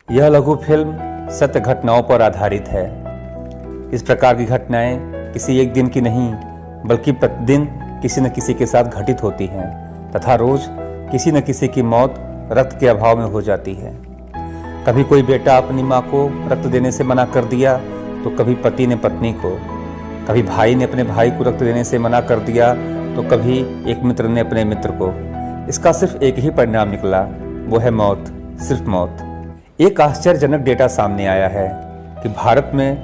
यह लघु फिल्म सत्य घटनाओं पर आधारित है। इस प्रकार की घटनाएं किसी एक दिन की नहीं, बल्कि प्रतिदिन किसी न किसी के साथ घटित होती हैं तथा रोज किसी न किसी की मौत रक्त के अभाव में हो जाती है। कभी कोई बेटा अपनी माँ को रक्त देने से मना कर दिया, तो कभी पति ने पत्नी को, कभी भाई ने अपने भाई को रक्त देने से मना कर दिया, तो कभी एक मित्र ने अपने मित्र को। इसका सिर्फ एक ही परिणाम निकला, वो है मौत, सिर्फ मौत। एक आश्चर्यजनक डेटा सामने आया है कि भारत में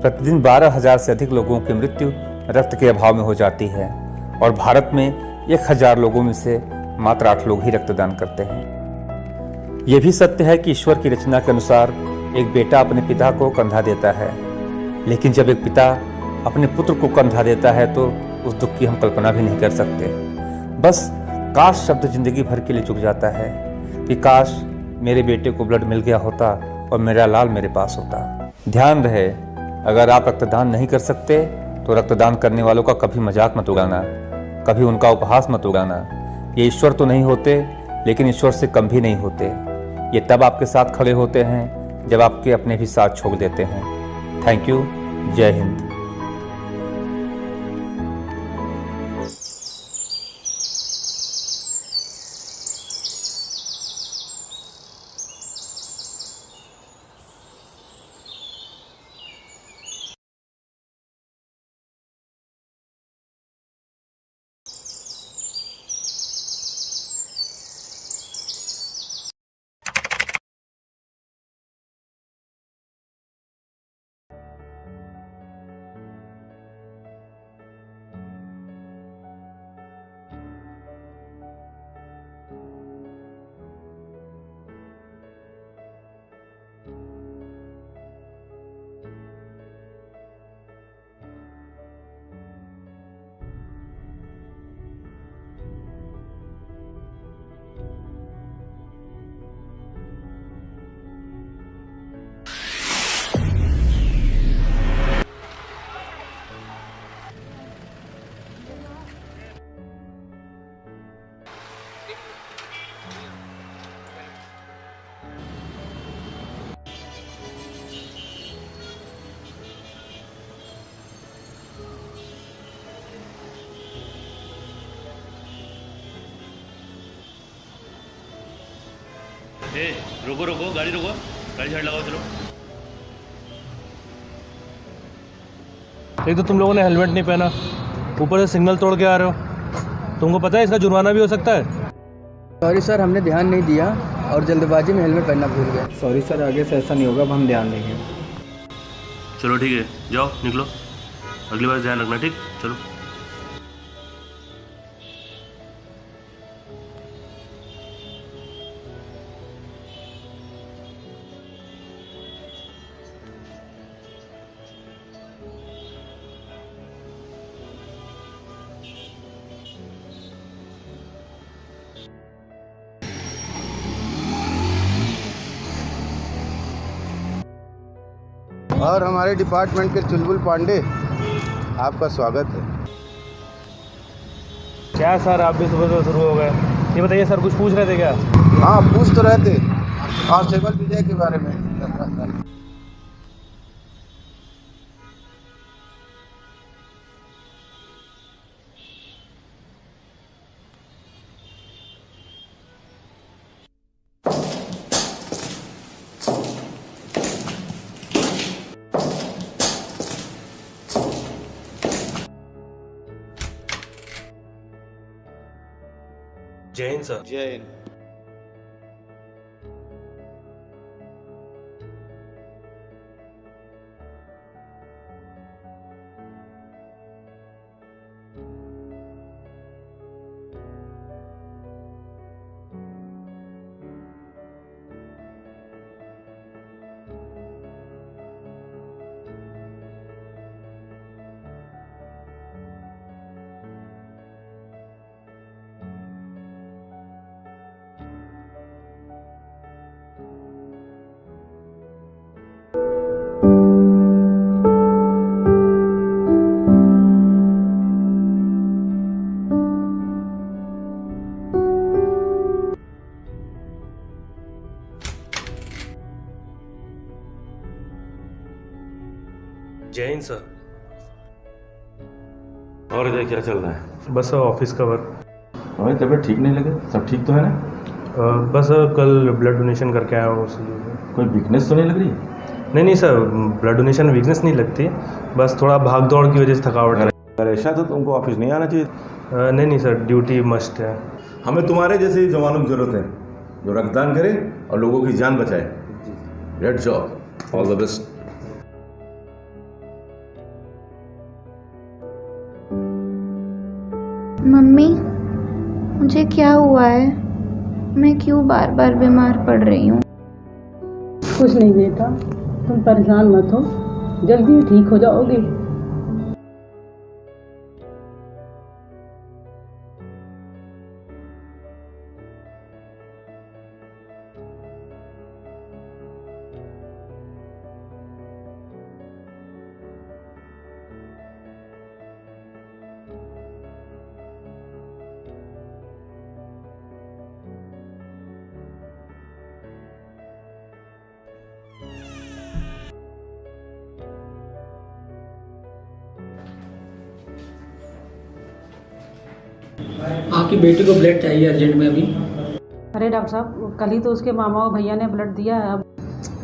प्रतिदिन 12,000 से अधिक लोगों की मृत्यु रक्त के अभाव में हो जाती है और भारत में 1,000 लोगों में से मात्र 8 लोग ही रक्तदान करते हैं। यह भी सत्य है कि ईश्वर की रचना के अनुसार एक बेटा अपने पिता को कंधा देता है, लेकिन जब एक पिता अपने पुत्र को कंधा देता है तो उस दुख की हम कल्पना भी नहीं कर सकते। बस काश शब्द जिंदगी भर के लिए चुक जाता है कि काश मेरे बेटे को ब्लड मिल गया होता और मेरा लाल मेरे पास होता। ध्यान रहे, अगर आप रक्तदान नहीं कर सकते तो रक्तदान करने वालों का कभी मजाक मत उड़ाना, कभी उनका उपहास मत उड़ाना। ये ईश्वर तो नहीं होते, लेकिन ईश्वर से कम भी नहीं होते। ये तब आपके साथ खड़े होते हैं जब आपके अपने भी साथ छोड़ देते हैं। Thank you. जय हिंद। ए, रोको रोको, गाड़ी रोको, गाड़ी साइड लगाओ, चलो। एक तो तुम लोगों ने हेलमेट नहीं पहना, ऊपर से सिग्नल तोड़ के आ रहे हो। तुमको पता है इसका जुर्माना भी हो सकता है। सॉरी सर, हमने ध्यान नहीं दिया और जल्दबाजी में हेलमेट पहनना भूल गए। सॉरी सर, आगे से ऐसा नहीं होगा, अब हम ध्यान देंगे। चलो ठीक है, जाओ निकलो, अगली बार ध्यान रखना, ठीक? चलो। और हमारे डिपार्टमेंट के चुलबुल पांडे, आपका स्वागत है। क्या सर, आप भी सुबह से शुरू हो गए। ये बताइए सर, कुछ पूछ रहे थे क्या? हाँ, पूछ तो रहे थे कांस्टेबल विजय के बारे में। जय हिंद सर। जय हिंद। जय हिंद सर। और इधर क्या चल रहा है? बस ऑफिस का वर्क। हमारी तबीयत ठीक नहीं लगे, सब ठीक तो है ना? बस कल ब्लड डोनेशन करके आया हूँ उसलिए। कोई वीकनेस तो नहीं लग रही? नहीं सर, ब्लड डोनेशन वीकनेस नहीं लगती, बस थोड़ा भाग दौड़ की वजह से थकावट है। अगर ऐसा तो तुमको ऑफिस नहीं आना चाहिए। नहीं सर, ड्यूटी मस्ट है। हमें तुम्हारे जैसे जवानों की जरूरत है जो रक्तदान करे और लोगों की जान बचाए। Great job, all the best. Mummy, मुझे क्या हुआ है? मैं क्यों बार बार बीमार पड़ रही हूँ? कुछ नहीं बेटा, तुम परेशान मत हो, जल्दी ठीक हो जाओगे। आपकी बेटी को ब्लड चाहिए अर्जेंट में अभी। अरे डॉक्टर साहब, कल ही तो उसके मामा और भैया ने ब्लड दिया है। अब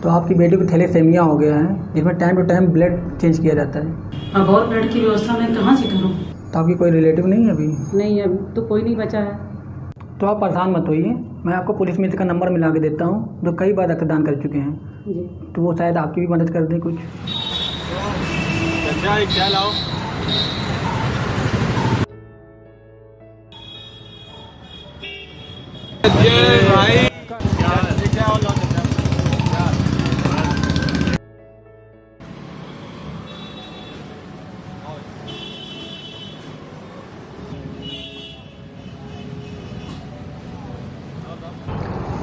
तो आपकी बेटी को थैलेसेमिया हो गया है, जिसमें time to time blood change किया जाता है। अब और ब्लड की व्यवस्था मैं कहाँ से करूँ? तो आपकी कोई रिलेटिव नहीं है अभी? नहीं, अब तो कोई नहीं बचा है। तो आप परेशान मत होइए, मैं आपको पुलिस मित्र का नंबर मिला के देता हूँ जो कई बार रक्तदान कर चुके हैं जी। तो वो शायद आपकी भी मदद कर दें कुछ। क्या लाओ?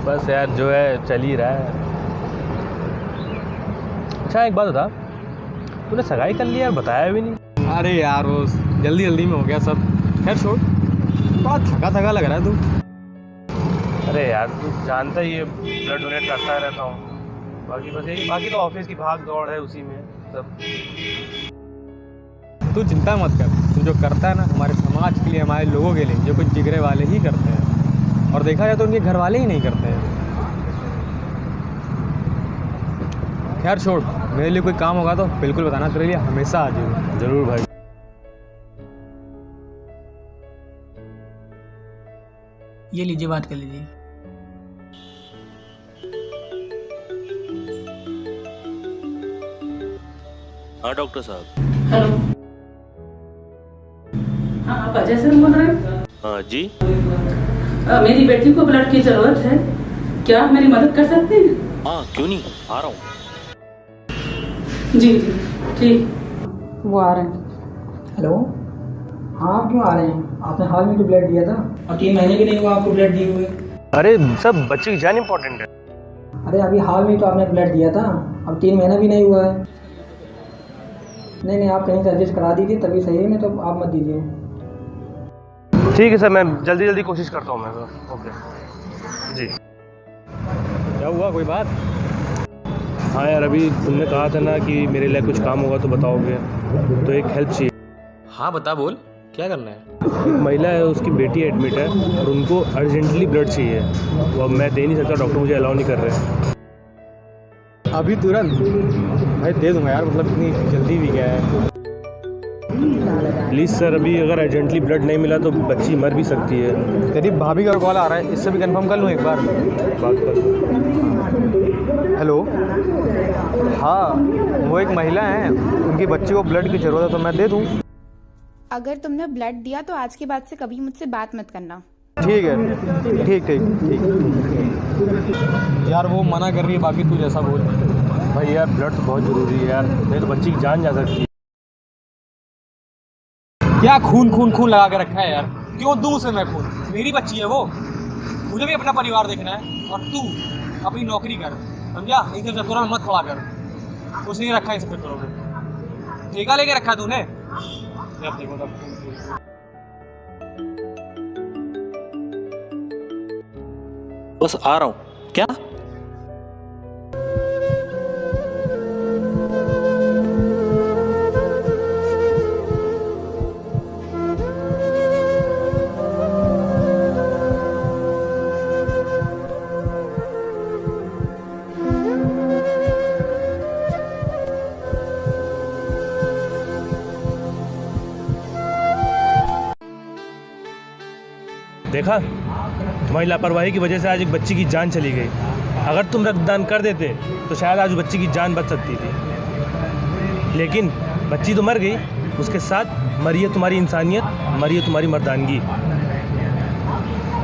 बस यार जो है चल ही रहा है। अच्छा एक बात बता, तूने सगाई कर लिया, बताया भी नहीं। अरे यार वो जल्दी जल्दी में हो गया सब। खैर छोड़, बड़ा थका थका लग रहा है तू। अरे यार तू जानता ही है, ब्लड डोनेट करता रहता हूँ। बाकी बस यही, बाकी तो ऑफिस की भाग दौड़ है उसी में सब। तू चिंता मत कर, तू जो करता है ना हमारे समाज के लिए, हमारे लोगों के लिए, जो कुछ जिगरे वाले ही करते हैं। और देखा जाए तो उनके घर वाले ही नहीं करते हैं। खैर छोड़, मेरे लिए कोई काम होगा तो बिल्कुल बताना, तेरे लिए हमेशा आ जाऊँगा। जरूर भाई। ये लीजिए, बात कर लीजिए। हाँ डॉक्टर साहब। हेलो, हाँ आप अजय सर बोल रहे हैं? हाँ जी। मेरी बेटी को ब्लड की जरूरत है, क्या आप मेरी मदद कर सकते हैं? हाँ क्यों नहीं, आ रहा हूँ। जी जी ठीक, वो आ रहे हैं। हेलो, हाँ आप क्यों आ रहे हैं? आपने हाल में तो ब्लड दिया था और 3 महीने भी नहीं हुआ आपको ब्लड दिए हुए। अरे सब बच्चे की जान इम्पोर्टेंट है। अरे अभी हाल में तो आपने ब्लड दिया था, अब 3 महीना भी नहीं हुआ है। नहीं, आप कहीं से एडजस्ट करा दीजिए तभी सही है, नहीं तो आप मत दीजिए। ठीक है सर, मैं जल्दी जल्दी कोशिश करता हूँ मैं सर। ओके जी। क्या हुआ, कोई बात? हाँ यार, अभी तुमने कहा था ना कि मेरे लिए कुछ काम होगा तो बताओगे, तो एक हेल्प चाहिए। हाँ बता, बोल क्या करना है? एक महिला है, उसकी बेटी एडमिट है और उनको अर्जेंटली ब्लड चाहिए। वो अब मैं दे नहीं सकता, डॉक्टर मुझे अलाउ नहीं कर रहे। अभी तुरंत? भाई दे दूंगा यार, मतलब इतनी जल्दी भी क्या है। प्लीज़ सर, अभी अगर अर्जेंटली ब्लड नहीं मिला तो बच्ची मर भी सकती है। तेरी भाभी का कॉल आ रहा है, इससे भी कंफर्म कर लूँ एक बार। बात कर। हेलो, हाँ वो एक महिला है, उनकी बच्ची को ब्लड की ज़रूरत है, तो मैं दे दूँ। अगर तुमने ब्लड दिया तो आज के बाद से कभी मुझसे बात मत करना। ठीक है, ठीक ठीक ठीक। यार वो मना कर रही है, बाकी तू जैसा बोल। भाई यार ब्लड तो बहुत ज़रूरी है यार, नहीं तो बच्ची की जान जा सकती है। क्या खून खून खून लगा के रखा है यार, क्यों दूं उसे मैं खून? मेरी बच्ची है वो, मुझे भी अपना परिवार देखना है। और तू अपनी नौकरी कर, समझा? एकदम चतुरा में मत खड़ा कर। कुछ नहीं रखा है इस चक्करों में, ठेका लेके रखा तूने। अब देखो तब बस आ रहा हूँ। क्या? देखा, तुम्हारी लापरवाही की वजह से आज एक बच्ची की जान चली गई। अगर तुम रक्तदान कर देते तो शायद आज बच्ची की जान बच सकती थी, लेकिन बच्ची तो मर गई, उसके साथ मरी है तुम्हारी इंसानियत, मरी है तुम्हारी मर्दानगी।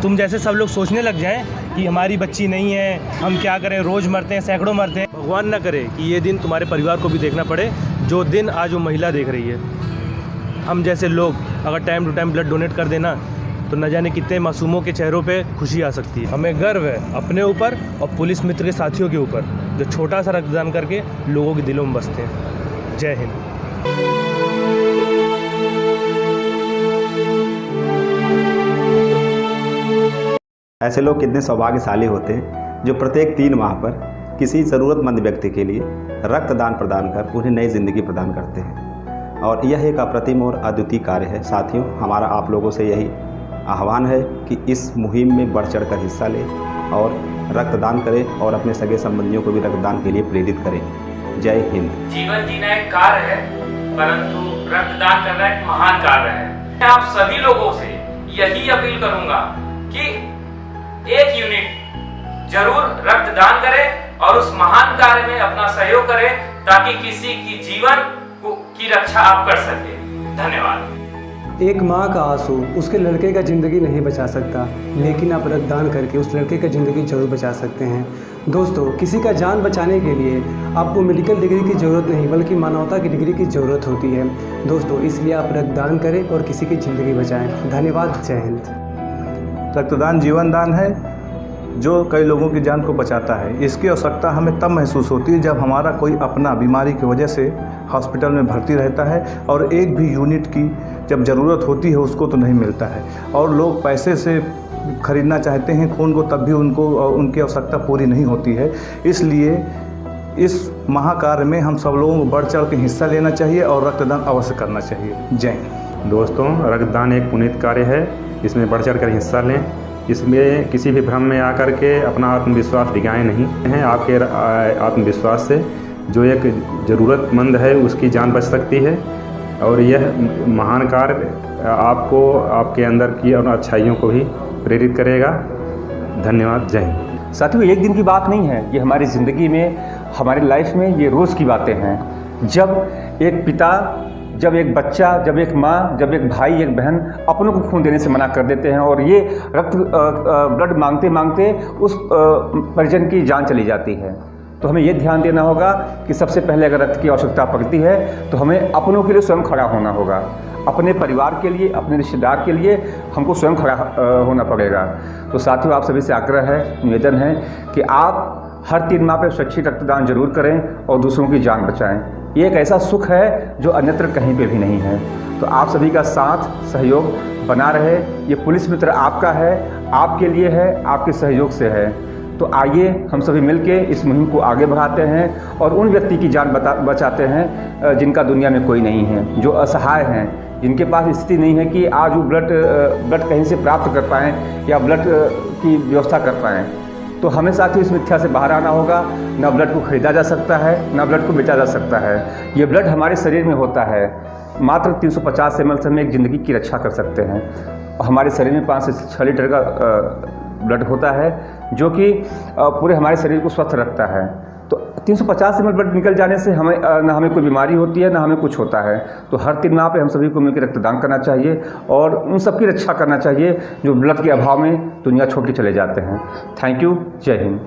तुम जैसे सब लोग सोचने लग जाएं कि हमारी बच्ची नहीं है, हम क्या करें, रोज़ मरते हैं, सैकड़ों मरते हैं। भगवान ना करे कि ये दिन तुम्हारे परिवार को भी देखना पड़े जो दिन आज वो महिला देख रही है। हम जैसे लोग अगर time to time blood donate कर देना तो न जाने कितने मासूमों के चेहरों पे खुशी आ सकती है। हमें गर्व है अपने ऊपर और पुलिस मित्र के साथियों के ऊपर जो छोटा सा रक्तदान करके लोगों के दिलों में बसते हैं। जय हिंद। ऐसे लोग कितने सौभाग्यशाली होते हैं जो प्रत्येक 3 माह पर किसी ज़रूरतमंद व्यक्ति के लिए रक्तदान प्रदान कर उन्हें नई ज़िंदगी प्रदान करते हैं, और यह एक अप्रतिम और अद्वितीय कार्य है। साथियों, हमारा आप लोगों से यही आह्वान है कि इस मुहिम में बढ़ चढ़ कर हिस्सा लें और रक्तदान करें और अपने सगे संबंधियों को भी रक्तदान के लिए प्रेरित करें। जय हिंद। जीवन जीना एक कार्य है, परंतु रक्तदान करना एक महान कार्य है। मैं आप सभी लोगों से यही अपील करूंगा कि 1 यूनिट जरूर रक्तदान करें और उस महान कार्य में अपना सहयोग करें ताकि किसी की जीवन की रक्षा आप कर सके। धन्यवाद। एक माँ का आंसू उसके लड़के का ज़िंदगी नहीं बचा सकता, लेकिन आप रक्तदान करके उस लड़के का ज़िंदगी जरूर बचा सकते हैं। दोस्तों, किसी का जान बचाने के लिए आपको मेडिकल डिग्री की ज़रूरत नहीं बल्कि मानवता की डिग्री की ज़रूरत होती है। दोस्तों, इसलिए आप रक्तदान करें और किसी की ज़िंदगी बचाएं। धन्यवाद। जय हिंद। रक्तदान जीवन दान है जो कई लोगों की जान को बचाता है। इसकी आवश्यकता हमें तब महसूस होती है जब हमारा कोई अपना बीमारी की वजह से हॉस्पिटल में भर्ती रहता है और एक भी यूनिट की जब ज़रूरत होती है उसको तो नहीं मिलता है, और लोग पैसे से खरीदना चाहते हैं खून को, तब भी उनको उनकी आवश्यकता पूरी नहीं होती है। इसलिए इस महाकार्य में हम सब लोगों को बढ़ चढ़ के हिस्सा लेना चाहिए और रक्तदान अवश्य करना चाहिए। जय हिंद। दोस्तों, रक्तदान एक पुनीत कार्य है, इसमें बढ़ चढ़ कर हिस्सा लें। इसमें किसी भी भ्रम में आकर के अपना आत्मविश्वास डिगाएं नहीं हैं। आपके आत्मविश्वास से जो एक ज़रूरतमंद है उसकी जान बच सकती है, और यह महान कार्य आपको आपके अंदर की और अच्छाइयों को भी प्रेरित करेगा। धन्यवाद। जय हिंद। साथियों, एक दिन की बात नहीं है, ये हमारी ज़िंदगी में, हमारी लाइफ में ये रोज़ की बातें हैं। जब एक पिता, जब एक बच्चा, जब एक माँ, जब एक भाई, एक बहन अपनों को खून देने से मना कर देते हैं और ये ब्लड मांगते मांगते उस परिजन की जान चली जाती है, तो हमें ये ध्यान देना होगा कि सबसे पहले अगर रक्त की आवश्यकता पड़ती है तो हमें अपनों के लिए स्वयं खड़ा होना होगा। अपने परिवार के लिए, अपने रिश्तेदार के लिए हमको स्वयं खड़ा होना पड़ेगा। तो साथियों, आप सभी से आग्रह है, निवेदन है कि आप हर 3 माह पर स्वैच्छिक रक्तदान जरूर करें और दूसरों की जान बचाएं। ये एक ऐसा सुख है जो अन्यत्र कहीं पे भी नहीं है। तो आप सभी का साथ सहयोग बना रहे। ये पुलिस मित्र आपका है, आपके लिए है, आपके सहयोग से है। तो आइए हम सभी मिलके इस मुहिम को आगे बढ़ाते हैं और उन व्यक्ति की जान बचाते हैं जिनका दुनिया में कोई नहीं है, जो असहाय हैं, जिनके पास स्थिति नहीं है कि आज वो ब्लड कहीं से प्राप्त कर पाएँ या ब्लड की व्यवस्था कर पाएँ। तो हमें साथियों इस मिथ्या से बाहर आना होगा। ना ब्लड को खरीदा जा सकता है, ना ब्लड को बेचा जा सकता है। ये ब्लड हमारे शरीर में होता है। मात्र 350 ml से हम एक ज़िंदगी की रक्षा कर सकते हैं। हमारे शरीर में 5 से 6 लीटर का ब्लड होता है जो कि पूरे हमारे शरीर को स्वस्थ रखता है। तो 350 ml ब्लड निकल जाने से हमें ना हमें कोई बीमारी होती है, ना हमें कुछ होता है। तो हर 3 माह पे हम सभी को मिलकर रक्तदान करना चाहिए और उन सब की रक्षा करना चाहिए जो ब्लड के अभाव में दुनिया छोड़ के चले जाते हैं। Thank you. जय हिंद।